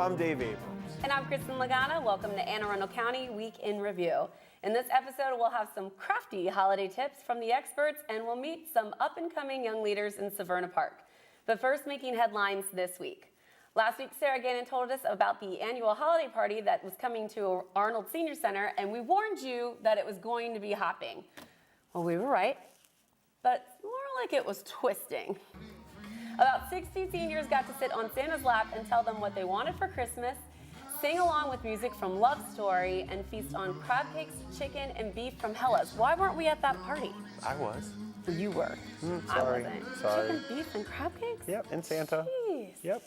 I'm Dave Abrams. And I'm Kristin Lagana. Welcome to Arundel County Week in Review. In this episode, we'll have some crafty holiday tips from the experts, and we'll meet some up-and-coming young leaders in Severna Park. But first, making headlines this week. Last week, Sarah Gannon told us about the annual holiday party that was coming to Arnold Senior Center, and we warned you that it was going to be hopping. Well, we were right, but more like it was twisting. About 60 seniors got to sit on Santa's lap and tell them what they wanted for Christmas, sing along with music from Love Story, and feast on crab cakes, chicken, and beef from Hellas. Why weren't we at that party? I was. You were. Sorry. I wasn't. Sorry. Chicken, beef, and crab cakes? Yep, and Santa. Jeez. Yep.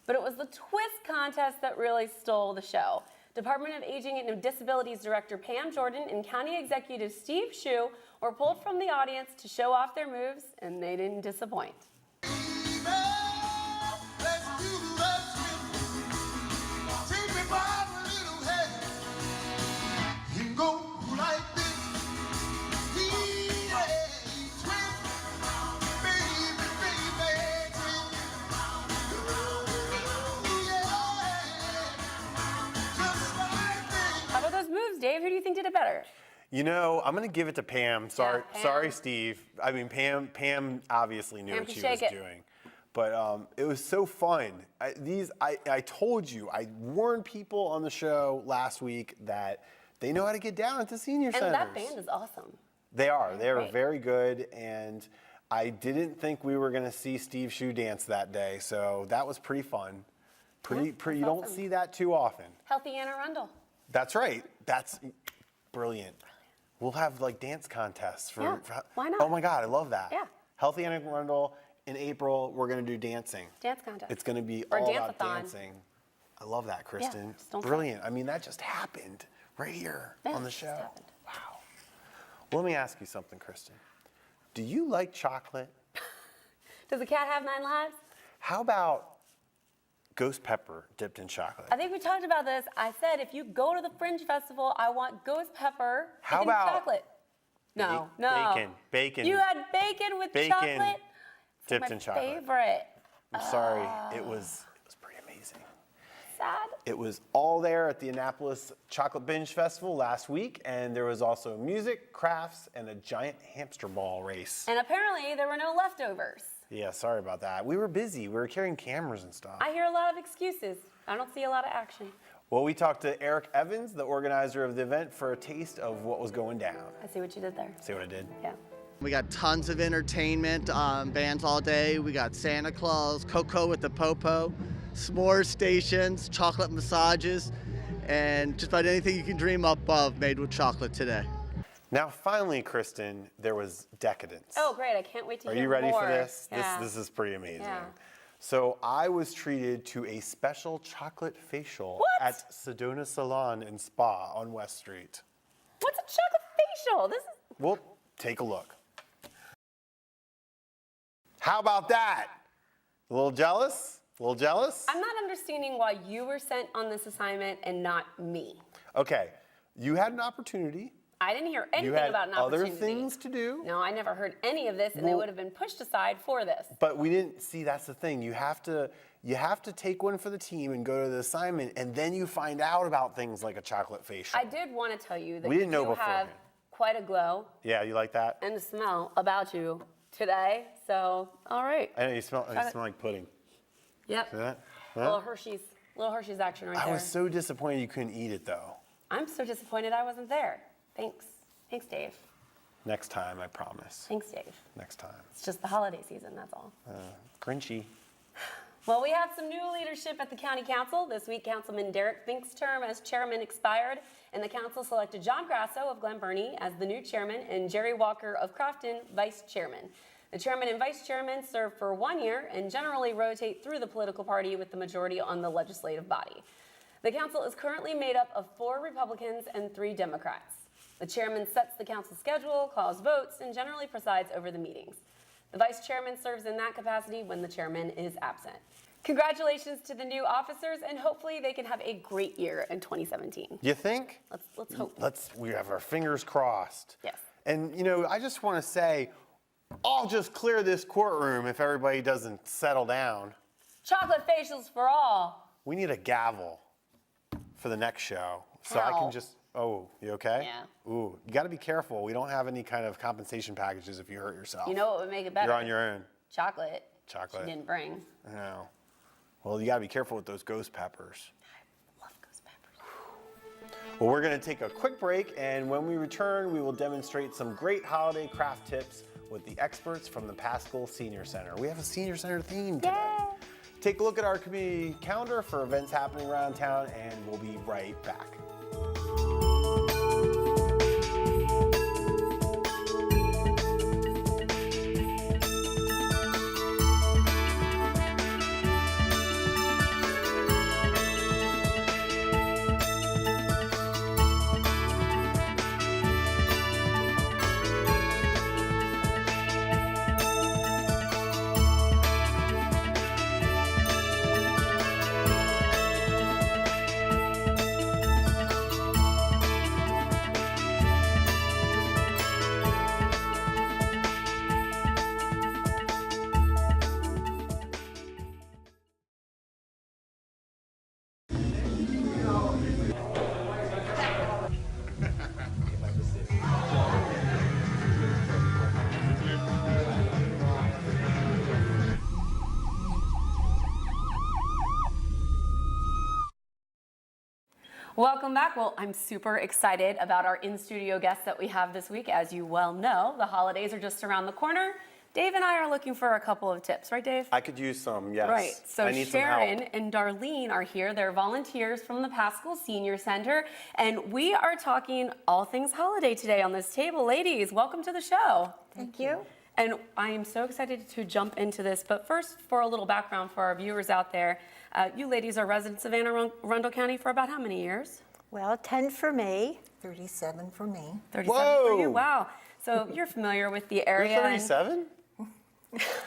But it was the twist contest that really stole the show. Department of Aging and Disabilities Director Pam Jordan and County Executive Steve Shue were pulled from the audience to show off their moves, and they didn't disappoint. Dave, who do you think did it better? You know, I'm going to give it to Pam. Sorry, Pam. Sorry, Steve. I mean, Pam obviously knew what she was doing. But it was so fun. I told you, I warned people on the show last week that they know how to get down at the senior centers. And that band is awesome. They are. They are very good. And I didn't think we were going to see Steve Shue dance that day. So that was pretty fun. Pretty. You don't see that too often. Healthy Anna Arundel. That's right. That's brilliant. We'll have like dance contests for why not? Oh my God, I love that. Yeah. Healthy Anna Arundel. In April, we're going to do dancing. Dance contest. It's going to be or all dance-a-thon. about dancing. I love that, Kristin. Yeah, brilliant. I mean, that just happened right here on the show. Wow. Well, let me ask you something, Kristin. Do you like chocolate? Does a cat have 9 lives? How about ghost pepper dipped in chocolate? I think we talked about this. I said if you go to the Fringe Festival, I want ghost pepper How about chocolate. No. Bacon. You had bacon with chocolate? Dipped in chocolate. Favorite. I'm sorry. It was pretty amazing. Sad. It was all there at the Annapolis Chocolate Binge Festival last week, and there was also music, crafts, and a giant hamster ball race. And apparently there were no leftovers. Yeah, sorry about that. We were busy. We were carrying cameras and stuff. I hear a lot of excuses. I don't see a lot of action. Well, we talked to Eric Evans, the organizer of the event, for a taste of what was going down. I see what you did there. See what I did? Yeah. We got tons of entertainment, bands all day. We got Santa Claus, Coco with the Popo, s'more stations, chocolate massages, and just about anything you can dream up of made with chocolate today. Now, finally, Kristin, there was decadence. Oh, great. I can't wait to hear more. Are you ready for this? Yeah. This is pretty amazing. Yeah. So I was treated to a special chocolate facial at Sedona Salon and Spa on West Street. What's a chocolate facial? This is... Well, take a look. How about that? A little jealous? A little jealous? I'm not understanding why you were sent on this assignment and not me. Okay, you had an opportunity. I didn't hear anything about an other opportunity. things to do. No, I never heard any of this, and they would have been pushed aside for this. But we didn't see. That's the thing. You have to take one for the team and go to the assignment, and then you find out about things like a chocolate facial. I did want to tell you that we didn't know you have beforehand. quite a glow. Yeah, you like that? And the smell about you today. So, all right. I know you smell like pudding. Yep. See that? Huh? Little Hershey's action right there. I was so disappointed you couldn't eat it though. I'm so disappointed I wasn't there. Thanks. Thanks, Dave. Next time, I promise. Thanks, Dave. Next time. It's just the holiday season, that's all. Grinchy. Well, we have some new leadership at the County Council. This week, Councilman Derek Fink's term as chairman expired, and the council selected John Grasso of Glen Burnie as the new chairman and Jerry Walker of Crofton vice chairman. The chairman and vice chairman serve for 1 year and generally rotate through the political party with the majority on the legislative body. The council is currently made up of 4 Republicans and 3 Democrats. The chairman sets the council schedule, calls votes, and generally presides over the meetings. The vice chairman serves in that capacity when the chairman is absent. Congratulations to the new officers, and hopefully they can have a great year in 2017. You think? Let's hope. We have our fingers crossed. Yes. And you know, I just want to say, I'll just clear this courtroom if everybody doesn't settle down. Chocolate facials for all. we need a gavel for the next show. So I can just, oh, you okay? Yeah. Ooh, you got to be careful. We don't have any kind of compensation packages if you hurt yourself. You know what would make it better? You're on your own. Chocolate. Chocolate. She didn't bring. I know. Well, you got to be careful with those ghost peppers. I love ghost peppers. Well, we're going to take a quick break, and when we return, we will demonstrate some great holiday craft tips with the experts from the Pascal Senior Center. We have a Senior Center theme today. Yay! Take a look at our community calendar for events happening around town, and we'll be right back. Welcome back. Well, I'm super excited about our in-studio guests that we have this week. As you well know, the holidays are just around the corner. Dave and I are looking for a couple of tips, right, Dave? I could use some, yes. Right. So I need Sharon some help. and Darlene are here. They're volunteers from the Pascal Senior Center, and we are talking all things holiday today on this table. Ladies, welcome to the show. Thank you. And I am so excited to jump into this. But first, for a little background for our viewers out there, you ladies are residents of Arundel County for about how many years? Well, 10 for me. 37 for me. 37 Whoa! for you. Wow. So you're familiar with the area. You're and- 37?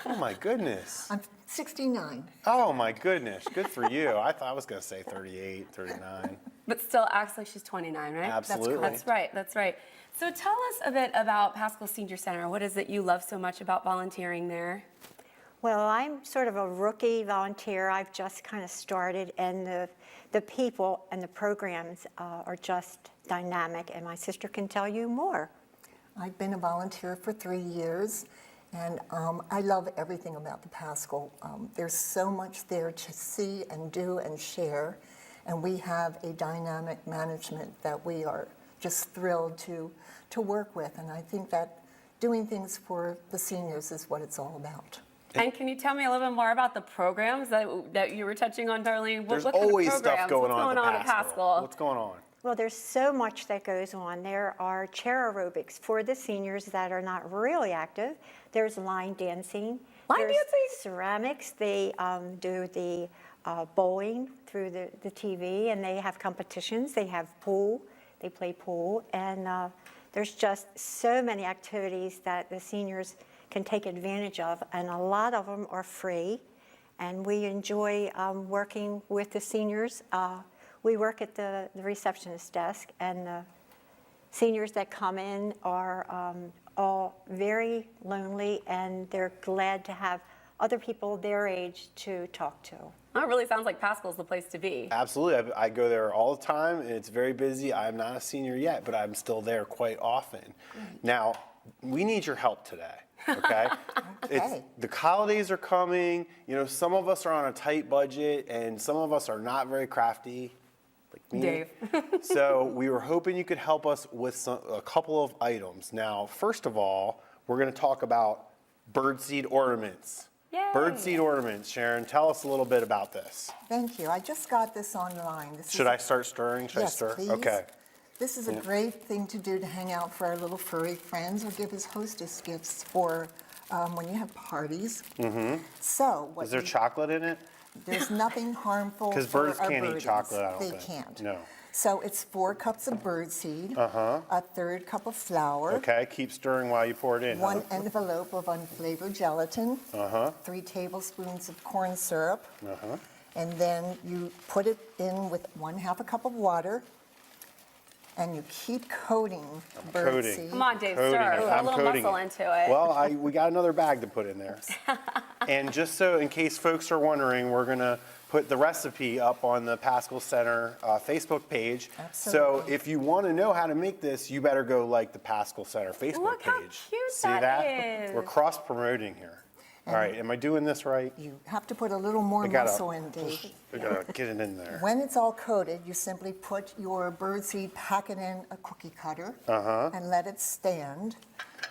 Oh my goodness. I'm 69. Oh my goodness. Good for you. I thought I was going to say 38, 39. But still acts like she's 29, right? Absolutely. That's right. That's right. So tell us a bit about Pascal Senior Center. What is it you love so much about volunteering there? Well, I'm sort of a rookie volunteer. I've just kind of started, and the people and the programs are just dynamic, and my sister can tell you more. I've been a volunteer for 3 years, and I love everything about the Pascal. There's so much there to see and do and share, and we have a dynamic management that we are just thrilled to work with, and I think that doing things for the seniors is what it's all about. And can you tell me a little bit more about the programs that you were touching on, Darlene? There's what kind of always stuff programs? going What's on at Pascal. What's going on? Well, there's so much that goes on. There are chair aerobics for the seniors that are not really active. There's line dancing. Line There's dancing? ceramics. They do the bowling through the TV, and they have competitions. They have pool. They play pool. And there's just so many activities that the seniors can take advantage of, and a lot of them are free. And we enjoy working with the seniors. We work at the receptionist desk, and the seniors that come in are all very lonely, and they're glad to have other people their age to talk to. Oh, it really sounds like Pascal's the place to be. Absolutely. I go there all the time, and it's very busy. I'm not a senior yet, but I'm still there quite often. Now, we need your help today. Okay? Okay. The holidays are coming. You know, some of us are on a tight budget, and some of us are not very crafty, like me. Dave. So we were hoping you could help us with a couple of items. Now, first of all, we're going to talk about birdseed ornaments. Yay. Birdseed ornaments. Sharon, tell us a little bit about this. Thank you. I just got this online. Should I start stirring? Should I Yes, stir? please. Okay. This is a great thing to do to hang out for our little furry friends or give as hostess gifts for when you have parties. Mm-hmm. So, Is there chocolate in it? there's nothing harmful for 'Cause birds our can't eat birdies. chocolate, I don't They think. can't. No. So it's 4 cups of birdseed, a third cup of flour, Okay, keep stirring while you pour it in. 1 envelope of unflavored gelatin, Uh-huh. 3 tablespoons of corn syrup, Uh-huh. and then you put it in with 1/2 a cup of water, and you keep coating coating. birdseed. Come on, Dave, Coating stir. it. Put a I'm little coating muscle it. into it. Well, we got another bag to put in there. And just so in case folks are wondering, we're gonna put the recipe up on the Pascal Center Facebook page. Absolutely. So if you want to know how to make this, you better go like the Pascal Center Facebook Look page. how cute See that that? is. We're cross-promoting here. All right, am I doing this right? You have to put a little more I gotta- muscle in, Dave. We gotta get it in there. When it's all coated, you simply put your birdseed packet in a cookie cutter and let it stand.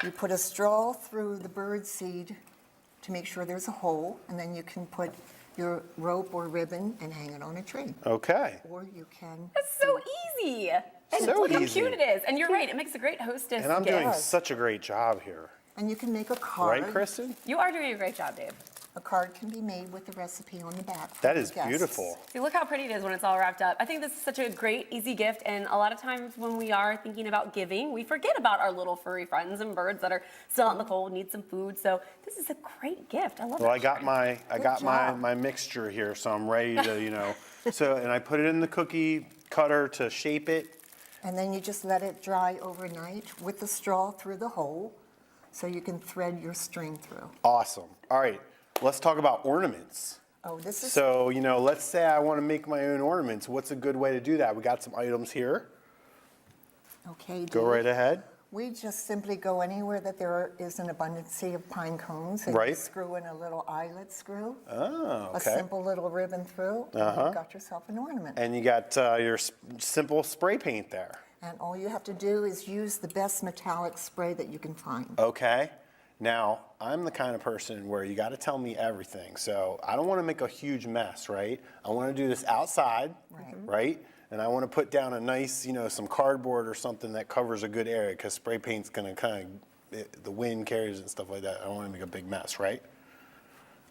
You put a straw through the birdseed to make sure there's a hole, and then you can put your rope or ribbon and hang it on a tree. Okay. Or you can. It's so easy. And So look how easy. cute it is. And you're right, it makes a great hostess And I'm gift. doing such a great job here. And you can make a card. Right, Kristin? You are doing a great job, Dave. A card can be made with the recipe on the back. for That the is guests. beautiful. See, look how pretty it is when it's all wrapped up. I think this is such a great, easy gift, and a lot of times when we are thinking about giving, we forget about our little furry friends and birds that are still out in the cold, need some food. So this is a great gift. I love Well, it. I got my job. my mixture here, so I'm ready to, So, and I put it in the cookie cutter to shape it. And then you just let it dry overnight with the straw through the hole so you can thread your string through. Awesome. All right, let's talk about ornaments. Oh, this is So, let's say I want to make my own ornaments. What's a good way to do that? We got some items here. okay. Go Dave. right ahead. We just simply go anywhere that there is an abundance of pine cones. And you Right. screw in a little eyelet screw, Oh, a okay. simple little ribbon through, and you've got yourself an ornament. And you got your simple spray paint there. And all you have to do is use the best metallic spray that you can find. Okay. Now, I'm the kind of person where you got to tell me everything. So I don't want to make a huge mess, right? I want to do this outside, right? And I want to put down a nice, some cardboard or something that covers a good area because spray paint's going to the wind carries it and stuff like that. I don't want to make a big mess, right?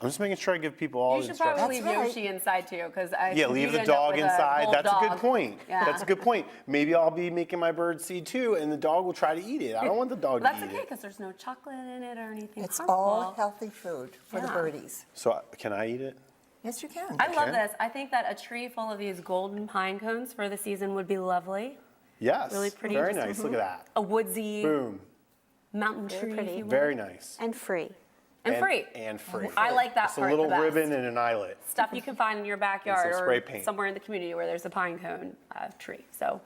I'm just making sure I give people all You the should probably instructions. leave That's right. Yoshi inside too, because Yeah, leave the dog inside. That's a good point. Yeah. That's a good point. Maybe I'll be making my bird seed too, and the dog will try to eat it. I don't want the dog That's to eat okay, it. because there's no chocolate in it or anything It's harmful. all healthy food for the Yeah. birdies. So can I eat it? Yes, you can. I love Okay. this. I think that a tree full of these golden pine cones for the season would be lovely. Yes. Really pretty. Very Just- nice. Look at that. A woodsy Boom. mountain Very tree, if pretty. you will. Very nice. And free. And free. And free. I like that Just a part little the best. ribbon and an eyelet. Stuff you can find in your backyard And some or spray paint. somewhere in the community where there's a pine cone tree. So,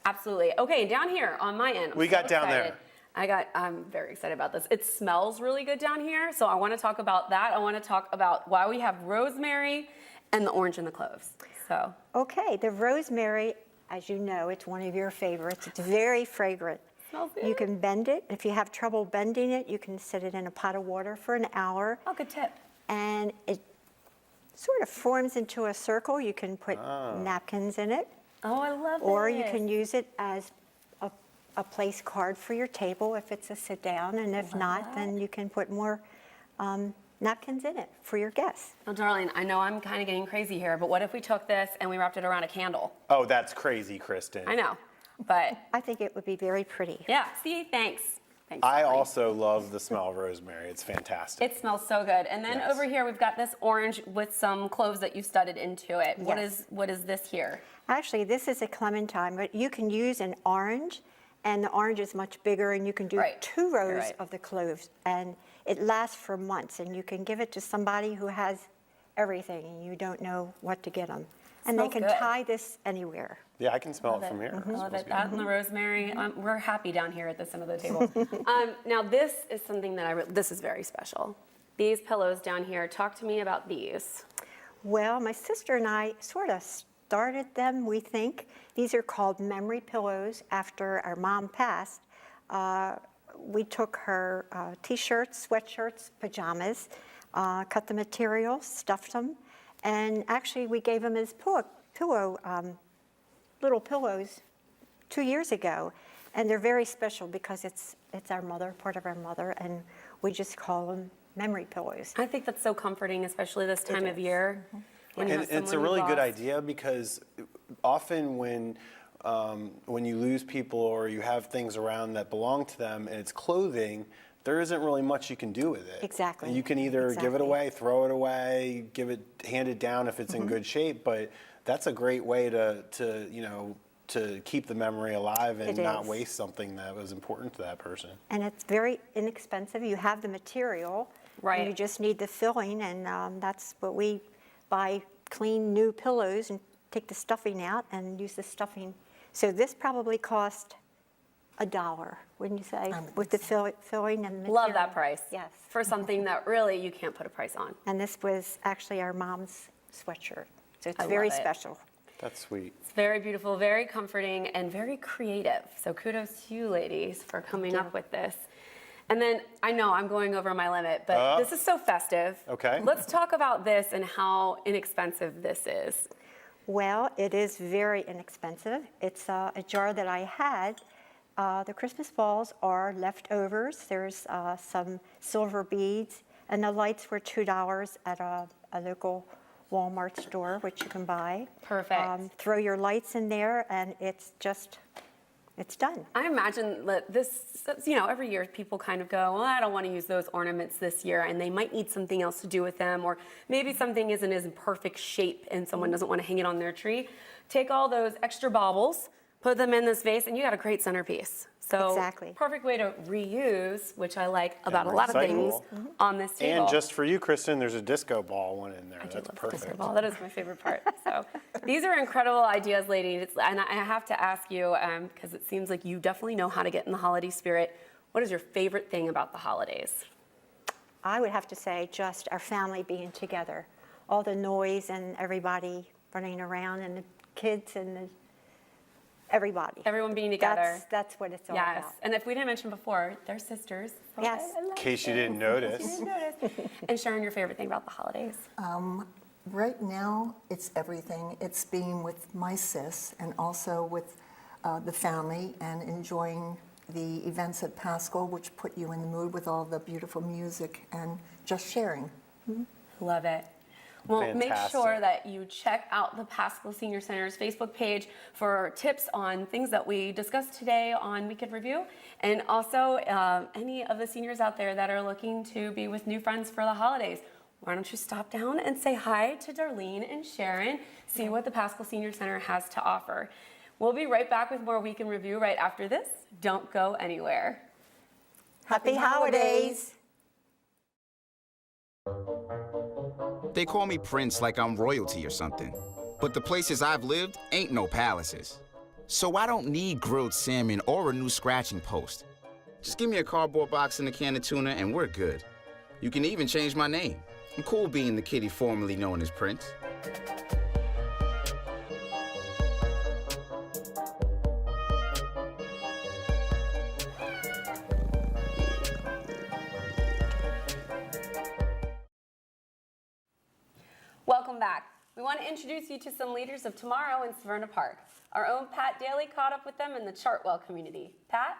absolutely. Okay, down here on my end. We got down excited. there. I'm very excited about this. It smells really good down here, so I want to talk about that. I want to talk about why we have rosemary and the orange and the cloves. So, Okay, the rosemary, as you know, it's one of your favorites. It's very fragrant. Smells You good. can bend it. If you have trouble bending it, you can set it in a pot of water for an hour, oh, good tip. and it sort of forms into a circle. You can put napkins in it, Oh, I love it. or you can use it as a place card for your table if it's a sit down, and if not, then you can put more napkins in it for your guests. Oh, darling, I know I'm kind of getting crazy here, but what if we took this and we wrapped it around a candle? Oh, that's crazy, Kristin. I know, but I think it would be very pretty. yeah, see, thanks. Thanks, I darling. also love the smell of rosemary. It's fantastic. It smells so good. And then Yes. over here, we've got this orange with some cloves that you studded into it. Yes. What is this here? Actually, this is a clementine, but you can use an orange, and the orange is much bigger, and you can do Right. 2 rows You're right. of the cloves, and it lasts for months, and you can give it to somebody who has everything, and you don't know what to get them. And they Smells can good. tie this anywhere. Yeah, I can smell Love it from here. I It love smells it. good. That and the rosemary. We're happy down here at this end of the table. Now, this is something that this is very special. These pillows down here. Talk to me about these. Well, my sister and I sort of started them, we think. These are called memory pillows after our mom passed. We took her t-shirts, sweatshirts, pajamas, cut the material, stuffed them, and actually we gave them as little pillows 2 years ago. And they're very special because it's our mother, part of our mother, and we just call them memory pillows. I think that's so comforting, especially this time of year. When you And have it's a someone you really good lost. idea because often when you lose people or you have things around that belong to them and it's clothing, there isn't really much you can do with it. Exactly. And you can either give it Exactly. away, throw it away, hand it down if it's in good shape, but that's a great way to keep the memory alive and It not is. waste something that was important to that person. And it's very inexpensive. You have the material. Right. And you just need the filling, and that's what we buy clean new pillows and take the stuffing out and use the stuffing. So this probably cost $1, wouldn't you say, with the filling and material? Love that price. Yes. For something that really you can't put a price on. And this was actually our mom's sweatshirt, so it's I very love it. special. That's sweet. It's very beautiful, very comforting, and very creative. So kudos to you ladies for coming up with this. And then I know I'm going over my limit, but this is so festive. Okay. Let's talk about this and how inexpensive this is. Well, it is very inexpensive. It's a jar that I had. The Christmas balls are leftovers. There's some silver beads, and the lights were $2 at a local Walmart store, which you can buy. Perfect. Throw your lights in there, and it's done. I imagine that this, every year people kind of go, well, I don't want to use those ornaments this year, and they might need something else to do with them, or maybe something isn't as in perfect shape and someone doesn't want to hang it on their tree. Take all those extra baubles, put them in this vase, and you got a great centerpiece. So Exactly. perfect way to reuse, which I like about a lot of things on this table. And just for you, Kristin, there's a disco ball one in there. I do That's love the disco perfect. ball. That is my favorite part. So these are incredible ideas, ladies. And I have to ask you, because it seems like you definitely know how to get in the holiday spirit. What is your favorite thing about the holidays? I would have to say just our family being together. All the noise and everybody running around and the kids and everybody. Everyone being together. That's what it's all Yes. about. And if we didn't mention before, they're sisters. So Yes. I love In case you them. didn't notice. You didn't notice. And Sharon, your favorite thing about the holidays? Right now, it's everything. It's being with my sis and also with the family and enjoying the events at Pascal, which put you in the mood with all the beautiful music and just sharing. Love it. Well, make Fantastic. sure that you check out the Pascal Senior Center's Facebook page for tips on things that we discussed today on Weekend Review. And also, any of the seniors out there that are looking to be with new friends for the holidays, why don't you stop down and say hi to Darlene and Sharon, see what the Pascal Senior Center has to offer. We'll be right back with more Weekend Review right after this. Don't go anywhere. Happy holidays. They call me Prince like I'm royalty or something. But the places I've lived ain't no palaces. So I don't need grilled salmon or a new scratching post. Just give me a cardboard box and a can of tuna and we're good. You can even change my name. I'm cool being the kitty formerly known as Prince. Welcome back. We want to introduce you to some leaders of tomorrow in Severna Park. Our own Pat Daly caught up with them in the Chartwell community. Pat?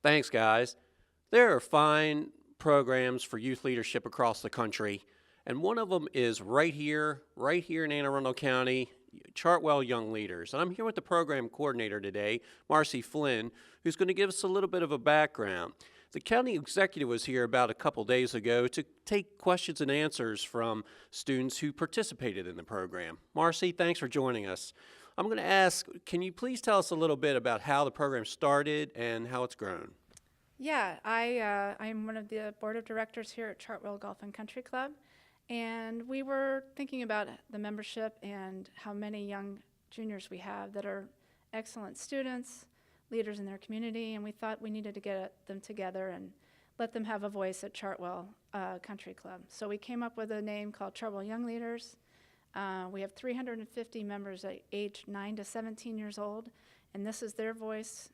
Thanks, guys. There are fine programs for youth leadership across the country, and one of them is right here in Anne Arundel County, Chartwell Young Leaders. And I'm here with the program coordinator today, Marcy Flynn, who's going to give us a little bit of a background. The county executive was here about a couple days ago to take questions and answers from students who participated in the program. Marcy, thanks for joining us. I'm going to ask, can you please tell us a little bit about how the program started and how it's grown? Yeah, I'm one of the board of directors here at Chartwell Golf and Country Club, and we were thinking about the membership and how many young juniors we have that are excellent students, leaders in their community, and we thought we needed to get them together and let them have a voice at Chartwell Country Club. So we came up with a name called Chartwell Young Leaders. We have 350 members at age 9 to 17 years old, and this is their voice.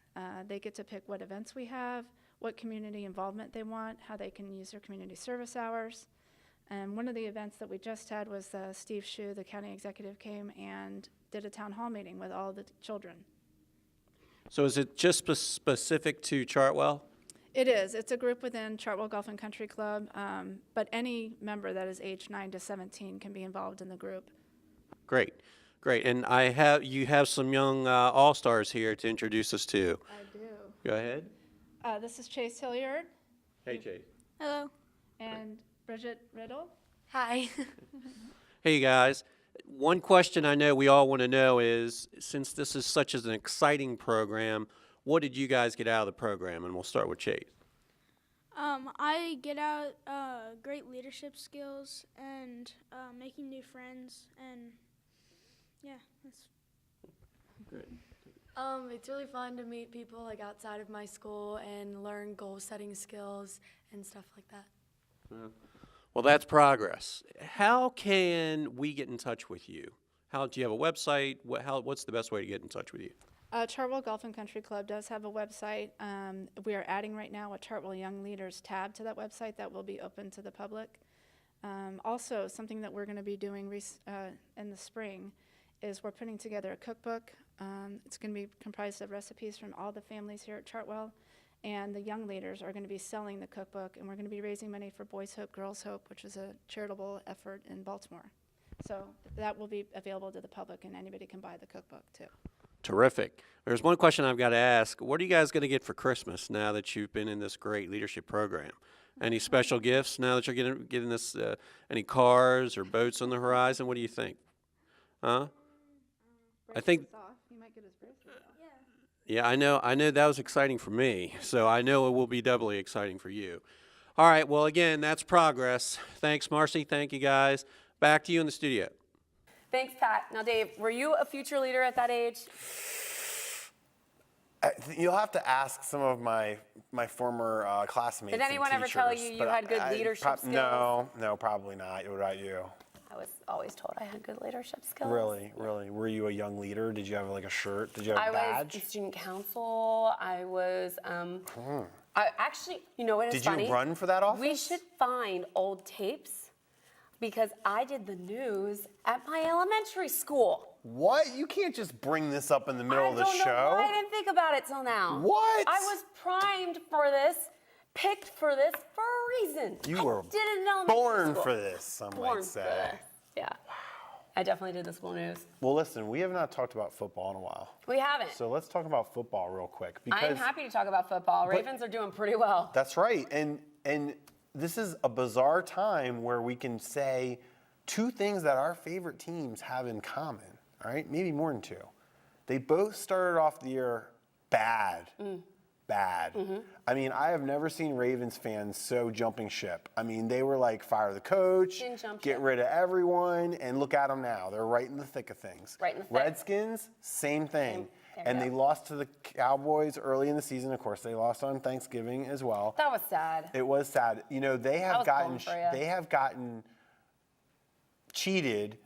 They get to pick what events we have, what community involvement they want, how they can use their community service hours. And one of the events that we just had was Steve Shue, the county executive, came and did a town hall meeting with all the children. So is it just specific to Chartwell? It is. It's a group within Chartwell Golf and Country Club, but any member that is age 9 to 17 can be involved in the group. Great, great. And you have some young all-stars here to introduce us to. I do. Go ahead. This is Chase Hilliard Hey, Chase. Hello. and Bridget Riddle. Hi. Hey, guys. One question I know we all want to know is, since this is such an exciting program, what did you guys get out of the program? And we'll start with Chase. I get out great leadership skills and making new friends, and yeah, that's Good. It's really fun to meet people like outside of my school and learn goal-setting skills and stuff like that. Well, that's progress. How can we get in touch with you? Do you have a website? What's the best way to get in touch with you? Chartwell Golf and Country Club does have a website. We are adding right now a Chartwell Young Leaders tab to that website that will be open to the public. Also, something that we're going to be doing in the spring is we're putting together a cookbook. It's going to be comprised of recipes from all the families here at Chartwell, and the young leaders are going to be selling the cookbook, and we're going to be raising money for Boys Hope, Girls Hope, which is a charitable effort in Baltimore. So that will be available to the public, and anybody can buy the cookbook too. Terrific. There's one question I've got to ask. What are you guys going to get for Christmas now that you've been in this great leadership program? Any special gifts now that you're getting this? Any cars or boats on the horizon? What do you think? Huh? I think. You might get his bracelet off. Yeah, I know that was exciting for me, so I know it will be doubly exciting for you. All right, well, again, that's progress. Thanks, Marcy. Thank you, guys. Back to you in the studio. Thanks, Pat. Now, Dave, were you a future leader at that age? You'll have to ask some of my former classmates. Did anyone and ever tell teachers, you but had good leadership skills? No, probably not. What about you? I was always told I had good leadership skills. Really? Were you a young leader? Did you have like a shirt? Did you have a badge? I was in student council. I was, I actually, you know what is funny? Did you run for that office? We should find old tapes because I did the news at my elementary school. What? You can't just bring this up in the middle of the show. I don't know why I didn't think about it till now. What? I was primed for this, picked for this for a reason. You were did it in elementary born school. for this, some might say. For this. Yeah. Wow. I definitely did the school news. Well, listen, we have not talked about football in a while. We haven't. So let's talk about football real quick. I'm happy to talk about football. Ravens are doing pretty well. That's right. And this is a bizarre time where we can say two things that our favorite teams have in common, all right? Maybe more than two. They both started off the year bad. Bad. Mm-hmm. I mean, I have never seen Ravens fans so jumping ship. I mean, they were like, fire the coach, get rid of everyone, and look at them now. They're right in the thick of things. Right in the thick. Redskins, same thing. And they lost to the Cowboys early in the season. Of course, they lost on Thanksgiving as well. That was sad. It was sad. You know, they have gotten cheated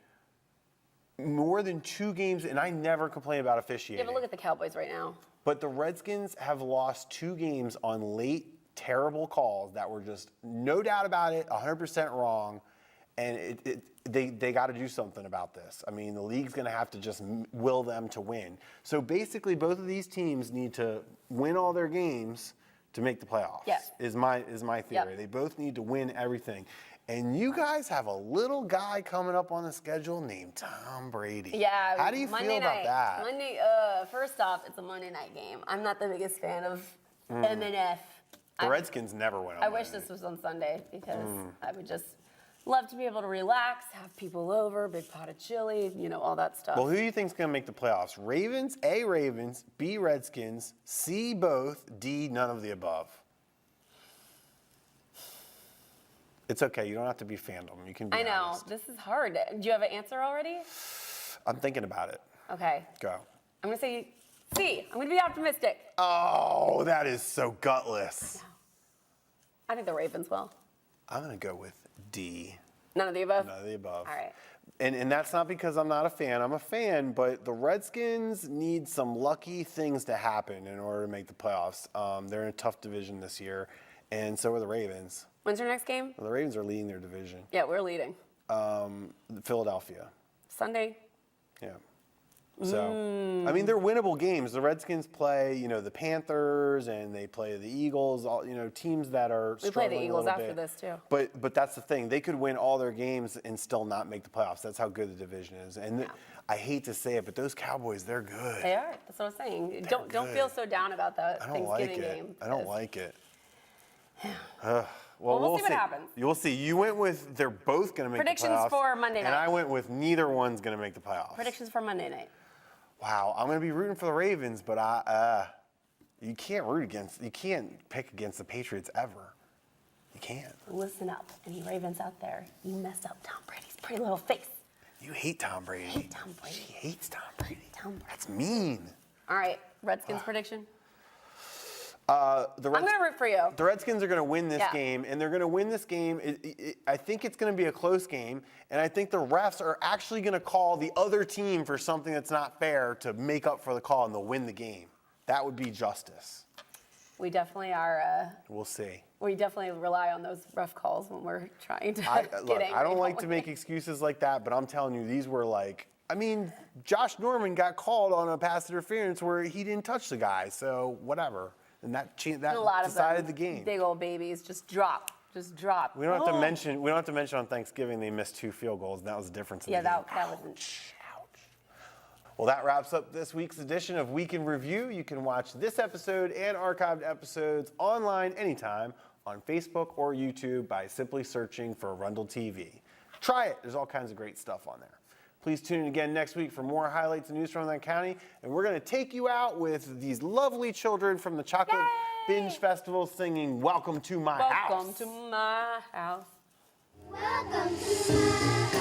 more than 2 games, and I never complain about officiating. Yeah, but look at the Cowboys right now. But the Redskins have lost 2 games on late, terrible calls that were just, no doubt about it, 100% wrong. And they got to do something about this. I mean, the league's going to have to just will them to win. So basically, both of these teams need to win all their games to make the playoffs. Yes. Is my theory. Yep. They both need to win everything. And you guys have a little guy coming up on the schedule named Tom Brady. Yeah. How do you feel about that? First off, it's a Monday night game. I'm not the biggest fan of MNF. The Redskins never win on I wish Monday. this was on Sunday because I would just love to be able to relax, have people over, big pot of chili, you know, all that stuff. Well, who do you think's going to make the playoffs? Ravens, A, Ravens, B, Redskins, C, both, D, none of the above. It's okay. You don't have to be fandom. You can be honest. This is hard. Do you have an answer already? I'm thinking about it. Okay. Go. I'm going to say C. I'm going to be optimistic. Oh, that is so gutless. I think the Ravens will. I'm going to go with D. None of the above? None of the above. All right. And that's not because I'm not a fan. I'm a fan, but the Redskins need some lucky things to happen in order to make the playoffs. They're in a tough division this year, and so are the Ravens. When's your next game? Well, the Ravens are leading their division. Yeah, we're leading. Philadelphia. Sunday. Yeah. So, I mean, they're winnable games. The Redskins play, you know, the Panthers, and they play the Eagles. All, you know, teams that are We play struggling the Eagles a little after bit. this too. But that's the thing. They could win all their games and still not make the playoffs. That's how good the division is. And I hate to say it, but those Cowboys, they're good. They are. That's what I'm saying. Don't feel so down about the Thanksgiving game. I don't like it. Well, we'll see what happens. You'll see. You went with they're both going to make the playoffs. Predictions for Monday night. And I went with neither one's going to make the playoffs. Predictions for Monday night. Wow, I'm going to be rooting for the Ravens, but you can't pick against the Patriots ever. You can't. Listen up, any Ravens out there, you messed up Tom Brady's pretty little face. You hate Tom Brady. I hate Tom Brady. She hates Tom Brady. Tom Brady. That's mean. All right, Redskins prediction? I'm going to root for you. The Redskins are going to win this game, and they're going to win this game. I think it's going to be a close game, and I think the refs are actually going to call the other team for something that's not fair to make up for the call, and they'll win the game. That would be justice. We definitely are. We'll see. We definitely rely on those rough calls when we're trying to Look, get angry. I don't like to make excuses like that, but I'm telling you, these were like, I mean, Josh Norman got called on a pass interference where he didn't touch the guy, so whatever. And that decided the game. Big old babies just drop. We don't have to mention. We don't have to mention on Thanksgiving they missed 2 field goals, and that was the difference in the game. that wasn't. Well, that wraps up this week's edition of Week in Review. You can watch this episode and archived episodes online anytime on Facebook or YouTube by simply searching for Arundel TV. Try it. There's all kinds of great stuff on there. Please tune in again next week for more highlights and news from Arundel County. And we're going to take you out with these lovely children from the Chocolate Binge Festival singing Welcome to My House. Welcome to my house. Welcome to my